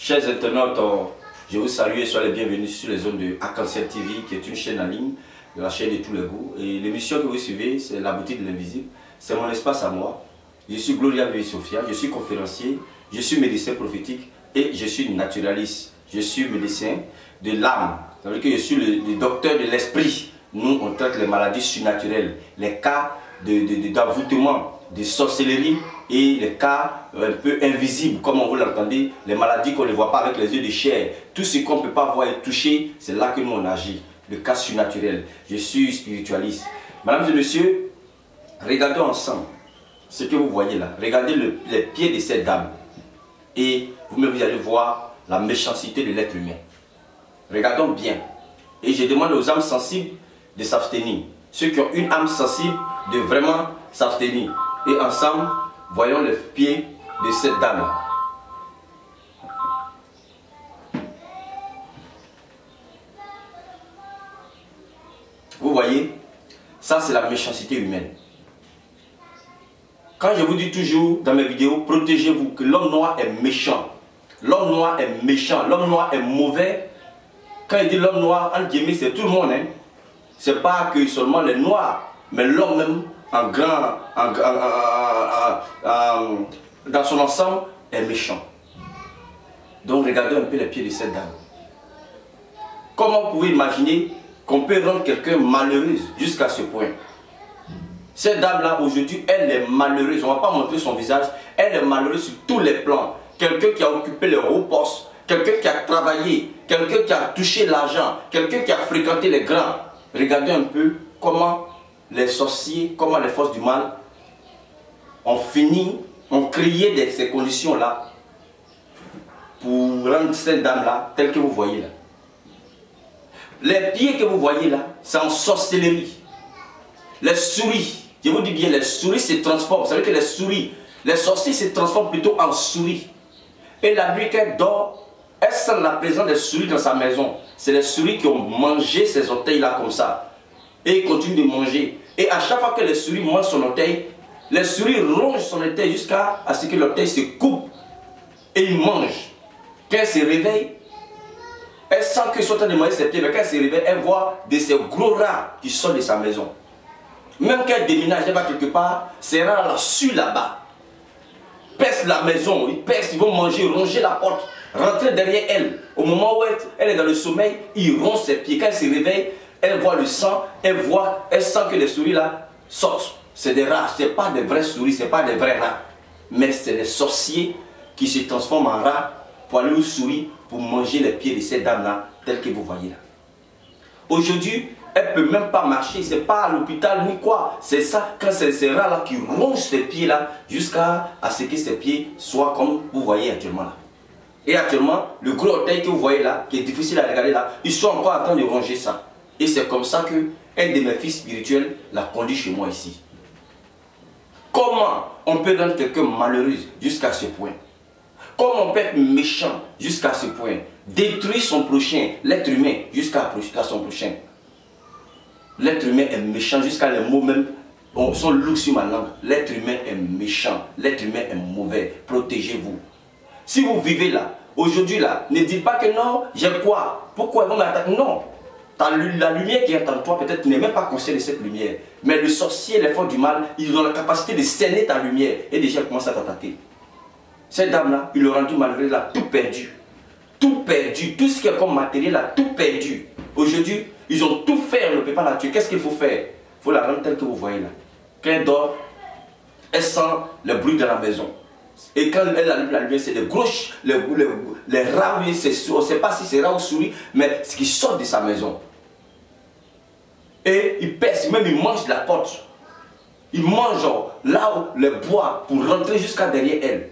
Chers internautes, je vous salue et soyez les bienvenus sur les zones de Arc-en-Ciel TV, qui est une chaîne en ligne, de la chaîne de tous les goûts. Et l'émission que vous suivez, c'est La Boutique de l'Invisible. C'est mon espace à moi. Je suis Gloria Bébé Sophia, je suis conférencier, je suis médecin prophétique et je suis naturaliste. Je suis médecin de l'âme. Ça veut dire que je suis le docteur de l'esprit. Nous, on traite les maladies surnaturelles, les cas d'envoûtement, de sorcellerie et les cas un peu invisibles, comme vous l'entendez, les maladies qu'on ne voit pas avec les yeux de chair. Tout ce qu'on ne peut pas voir et toucher, c'est là que nous on agit. Le cas surnaturel. Je suis spiritualiste. Mesdames et messieurs, regardons ensemble ce que vous voyez là. Regardez les pieds de cette dame. Et vous allez voir la méchanceté de l'être humain. Regardons bien. Et je demande aux âmes sensibles de s'abstenir. Ceux qui ont une âme sensible de vraiment s'abstenir. Et ensemble, voyons les pieds de cette dame. Vous voyez, ça c'est la méchanceté humaine. Quand je vous dis toujours dans mes vidéos, protégez-vous, que l'homme noir est méchant. L'homme noir est méchant, l'homme noir est mauvais. Quand il dit l'homme noir, en guillemets, c'est tout le monde. Hein. Ce n'est pas que seulement les noirs, mais l'homme même, dans son ensemble, est méchant. Donc regardez un peu les pieds de cette dame. Comment vous pouvez imaginer qu'on peut rendre quelqu'un malheureuse jusqu'à ce point? Cette dame-là, aujourd'hui, elle est malheureuse. On ne va pas montrer son visage. Elle est malheureuse sur tous les plans. Quelqu'un qui a occupé les hauts postes, quelqu'un qui a travaillé, quelqu'un qui a touché l'argent, quelqu'un qui a fréquenté les grands. Regardez un peu comment les sorciers, comment les forces du mal ont créé ces conditions-là pour rendre cette dame-là telle que vous voyez là. Les pieds que vous voyez là, c'est en sorcellerie. Les souris, je vous dis bien, les souris se transforment. Vous savez que les souris, les sorciers se transforment plutôt en souris. Et la nuit qu'elle dort, elle sent la présence des souris dans sa maison. C'est les souris qui ont mangé ses orteils-là comme ça. Et ils continuent de manger. Et à chaque fois que les souris mangent son orteil, les souris rongent son orteil jusqu'à ce que l'orteil se coupe. Et ils mangent. Quand elle se réveille, elle sent qu'ils sont en train de manger ses pieds. Mais quand elle se réveille, elle voit de ces gros rats qui sortent de sa maison. Même quand elle déménage, elle va quelque part, ces rats la suivent là-bas. Pèsent la maison, ils pèsent, ils vont manger, ronger la porte, rentrer derrière elle. Au moment où elle est dans le sommeil, ils rongent ses pieds. Quand elle se réveille, elle voit le sang, elle sent que les souris là sortent. C'est des rats, ce n'est pas des vraies souris, ce n'est pas des vrais rats. Mais c'est des sorciers qui se transforment en rats pour aller aux souris, pour manger les pieds de ces dames-là, telles que vous voyez là. Aujourd'hui, elle ne peut même pas marcher, ce n'est pas à l'hôpital ni quoi. C'est ça, quand c'est ces rats-là qui rongent ses pieds-là, jusqu'à ce que ses pieds soient comme vous voyez actuellement là. Et actuellement, le gros orteil que vous voyez là, qui est difficile à regarder là, ils sont encore en train de ronger ça. Et c'est comme ça que un de mes fils spirituels l'a conduit chez moi ici. Comment on peut rendre quelqu'un malheureuse jusqu'à ce point? Comment on peut être méchant jusqu'à ce point? Détruire son prochain, l'être humain, jusqu'à son prochain. L'être humain est méchant jusqu'à les mots même sont lourds sur ma langue. L'être humain est méchant, l'être humain est mauvais. Protégez-vous. Si vous vivez là, aujourd'hui là, ne dites pas que non, j'ai quoi? Pourquoi ils vont m'attaquer? Non. La lumière qui est en toi, peut-être tu n'es même pas conscient de cette lumière. Mais le sorcier, les forces du mal, ils ont la capacité de cerner ta lumière. Et déjà, ils commencent à t'attaquer. Cette dame-là, il l'a rendu malheureux, elle a tout perdu. Tout perdu. Tout ce qui est comme matériel, a tout perdu. Aujourd'hui, ils ont tout fait, on ne peut pas la tuer. Qu'est-ce qu'il faut faire? Il faut la rendre telle que vous voyez là. Quand elle dort, elle sent le bruit de la maison. Et quand elle allume la lumière, c'est des gros, les rats, on ne sait pas si c'est rats ou souris, mais ce qui sort de sa maison. Et ils pèsent, même ils mangent la porte. Ils mangent là où les bois pour rentrer jusqu'à derrière elle.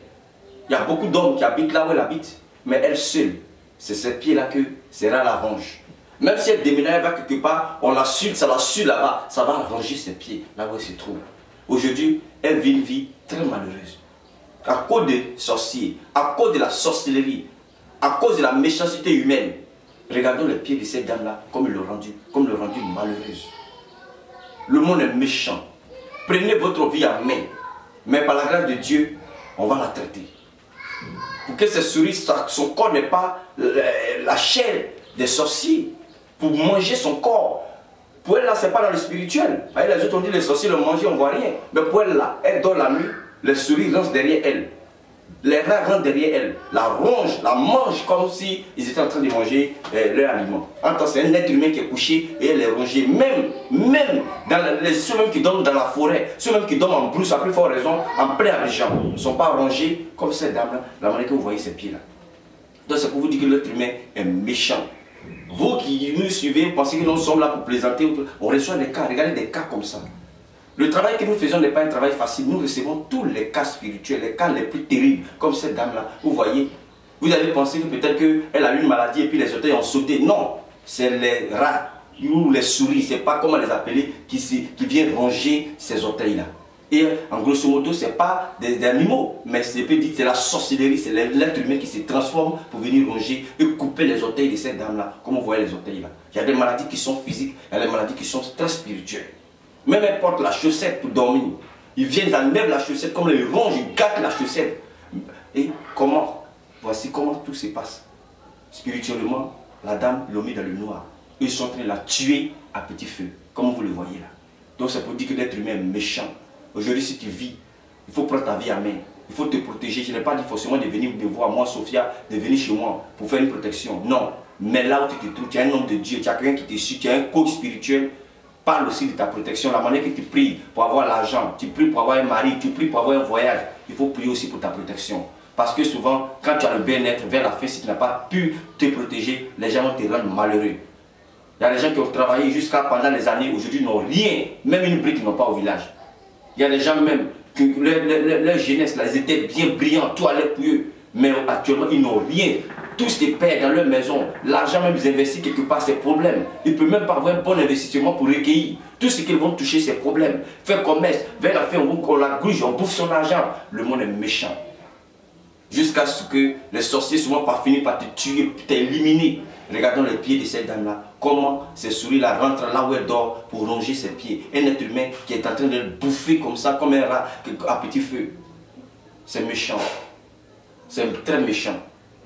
Il y a beaucoup d'hommes qui habitent là où elle habite, mais elle seule, c'est ses pieds-là que ces rats la rongent. Même si elle déménage, elle va quelque part, on la suit, ça la suit là-bas, ça va ronger ses pieds, là où elle se trouve. Aujourd'hui, elle vit une vie très malheureuse. À cause des sorciers, à cause de la sorcellerie, à cause de la méchanceté humaine. Regardons les pieds de cette dame-là, comme le rendu malheureuse. Le monde est méchant. Prenez votre vie en main. Mais par la grâce de Dieu, on va la traiter. Pour que ces souris, son corps n'est pas la chair des sorciers. Pour manger son corps. Pour elle là, c'est pas dans le spirituel. Les autres ont dit les sorciers le manger, on ne voit rien. Mais pour elle là, elle dort la nuit, les souris rentrent derrière elle. Les rats rentrent derrière elle, la rongent, la mangent comme si ils étaient en train de manger leur aliment. En tant que c'est un être humain qui est couché et elle est rongée. Même dans ceux même qui dorment dans la forêt, ceux même qui dorment en brousse, à plus forte raison, en plein Abidjan, ne sont pas rongés comme cette dame-là, la manière que vous voyez ses pieds-là. Donc c'est pour vous dire que l'être humain est méchant. Vous qui nous suivez, vous pensez que nous sommes là pour plaisanter, on reçoit des cas, regardez des cas comme ça. Le travail que nous faisons n'est pas un travail facile. Nous recevons tous les cas spirituels, les cas les plus terribles, comme cette dame-là. Vous voyez, vous allez penser que peut-être qu'elle a eu une maladie et puis les orteils ont sauté. Non, c'est les rats ou les souris, c'est pas comment les appeler, qui viennent ronger ces orteils-là. Et en grosso modo, ce n'est pas des animaux, mais c'est la sorcellerie, c'est l'être humain qui se transforme pour venir ronger et couper les orteils de cette dame-là, comme vous voyez les orteils-là. Il y a des maladies qui sont physiques, il y a des maladies qui sont très spirituelles. Même elle porte la chaussette pour dormir. Ils viennent, ils enlèvent la chaussette, comme ils rongent, ils gâtent la chaussette. Et comment? Voici comment tout se passe. Spirituellement, la dame l'a mis dans le noir. Ils sont en train de la tuer à petit feu, comme vous le voyez là. Donc c'est pour dire que l'être humain est méchant. Aujourd'hui, si tu vis, il faut prendre ta vie à main. Il faut te protéger. Je n'ai pas dit forcément de venir me voir, moi, Sophia, de venir chez moi pour faire une protection. Non. Mais là où tu te trouves, tu as un homme de Dieu, tu as quelqu'un qui te suit, tu as un coach spirituel. Parle aussi de ta protection, la manière que tu pries pour avoir l'argent, tu pries pour avoir un mari, tu pries pour avoir un voyage. Il faut prier aussi pour ta protection. Parce que souvent, quand tu as le bien-être vers la fin, si tu n'as pas pu te protéger, les gens vont te rendre malheureux. Il y a des gens qui ont travaillé jusqu'à pendant des années, aujourd'hui n'ont rien, même une brique n'ont pas au village. Il y a des gens même, que leur jeunesse, là, ils étaient bien brillants, tout allait pour eux. Mais actuellement, ils n'ont rien. Tous se perdent dans leur maison. L'argent même, ils investissent quelque part, c'est problème. Ils ne peuvent même pas avoir un bon investissement pour recueillir. Tout ce qu'ils vont toucher, c'est problème. Faire commerce, vers la fin, on la gruge, on bouffe son argent. Le monde est méchant. Jusqu'à ce que les sorciers souvent finissent par te tuer, t'éliminer. Regardons les pieds de cette dame-là. Comment ces souris-là rentrent là où elle dort pour ronger ses pieds. Un être humain qui est en train de le bouffer comme ça, comme un rat à petit feu. C'est méchant. C'est très méchant.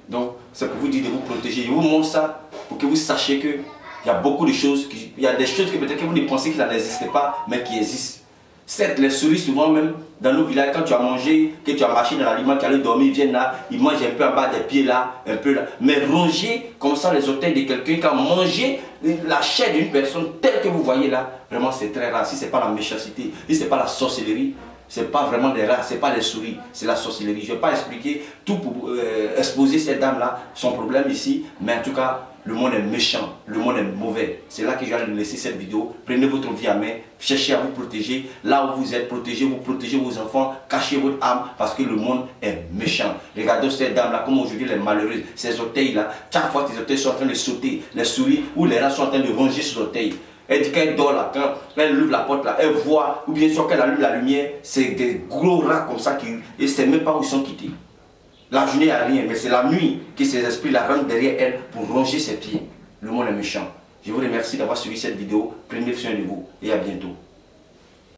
Donc, c'est pour vous dire de vous protéger. Je vous montre ça pour que vous sachiez qu'il y a beaucoup de choses, il y a des choses que peut-être que vous ne pensez que ça n'existe pas, mais qui existent. Certes, les souris, souvent même, dans nos villages, quand tu as mangé, que tu as marché dans l'aliment, tu allais dormir, ils viennent là, ils mangent un peu en bas des pieds là, un peu là. Mais ronger comme ça les orteils de quelqu'un, quand manger la chair d'une personne telle que vous voyez là, vraiment c'est très rare. Si ce n'est pas la méchanceté, si ce n'est pas la sorcellerie, ce n'est pas vraiment des rats, ce n'est pas les souris, c'est la sorcellerie. Je ne vais pas expliquer tout pour exposer cette dame-là, son problème ici, mais en tout cas, le monde est méchant, le monde est mauvais. C'est là que je vais laisser cette vidéo. Prenez votre vie à main, cherchez à vous protéger. Là où vous êtes, protégez vos enfants, cachez votre âme parce que le monde est méchant. Regardez cette dame-là, comme aujourd'hui elle est malheureuse. Ces orteils-là, chaque fois que tes orteils sont en train de sauter, les souris ou les rats sont en train de ronger sur l'orteil. Elle dit qu'elle dort là, quand elle ouvre la porte là, elle voit, ou bien sûr qu'elle allume la lumière, c'est des gros rats comme ça qui, et ne sait même pas où ils sont quittés. La journée, il n'y a rien, mais c'est la nuit que ces esprits la rentrent derrière elle pour ronger ses pieds. Le monde est méchant. Je vous remercie d'avoir suivi cette vidéo. Prenez soin de vous et à bientôt.